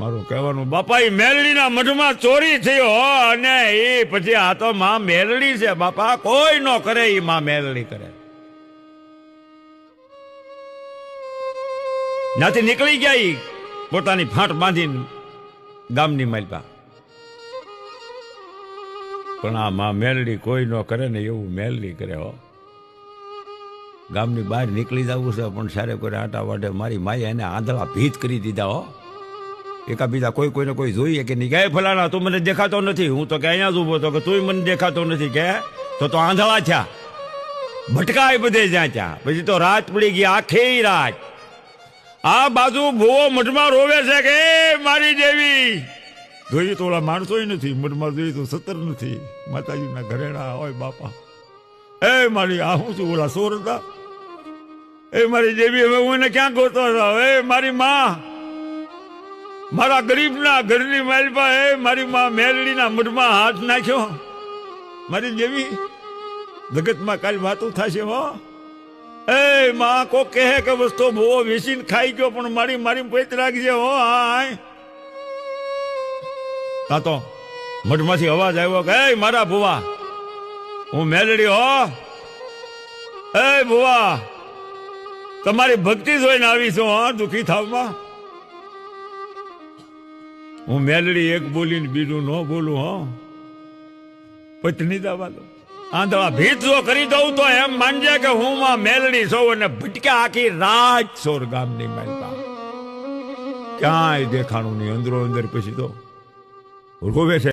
મારું કહેવાનું બાપા એ મેલડીના મઢમાં ચોરી થયો અને એ પછી આ તો માં મેલડી છે બાપા, કોઈ નો કરે એ માં મેલડી કરે. ત્યાંથી નીકળી ગયા ઈ પોતાની ફાંટ બાંધીને ગામની માલપા. પણ આ માં મેલડી કોઈ નો કરે ને એવું મેલડી કરે હો. ગામની બહાર નીકળી જવું છે પણ સારે કોઈ આટા વાટે મારી માએ એને આંધળા ભીત કરી દીધા હો. એકા બીજા કોઈ કોઈને કોઈ જોઈએ કે નહીં, કે ફલાણા તું મને દેખાતો નથી, હું તો કે અહીંયા જ ઉભો તો કે તું મને દેખાતો નથી, કે તો આંધળા થયા, ભટકાય બધે જ્યાં ત્યાં. પછી તો રાત પડી ગઈ, આખી રાત આ બાજુ ભૂવો મઠમાં રોવે છે કે મારી દેવી. જોઈએ તો ઓલા માણસો નથી મઠમાં, જોઈએ તો 17 નથી. માતાજીના ઘરેણા હોય બાપા. એ મારી આ હું છું ઓલા સોર હતા, એ મારી દેવી હવે હું એને ક્યાં ગોતો હતો. એ મારી માં, મારા ગરીબના ઘરની માલપા, એ મારી માં મેલડીના મઢમાં હાથ નાખ્યો. મારી દેવી જગતમાં કાલ વાતું થશે હો. એ માં કો કહે કે વસ્તુ બહુ વેચીને ખાઈ ગયો પણ મારી મારી પેટ રાખજે હો. હાય તા તો મઢમાંથી અવાજ આવ્યો કે એ મારા ભુવા, હું મેલડી હો. એ ભુવા તમારી ભક્તિ જોઈને આવી છું હો, દુખી થાવમાં. હું મેલડી એક બોલીને બીજું ન બોલું હો. પત્ની દાવા દો આંધળા ભીત જો કરી દઉં તો એમ માનજે કે હું માં મેલડી છું અને ભટક્યા આખી રાત સોર ગામની માલપા. ક્યાંય દેખાણું નહીં, અંદરો અંદર પછી તો રોવે છે.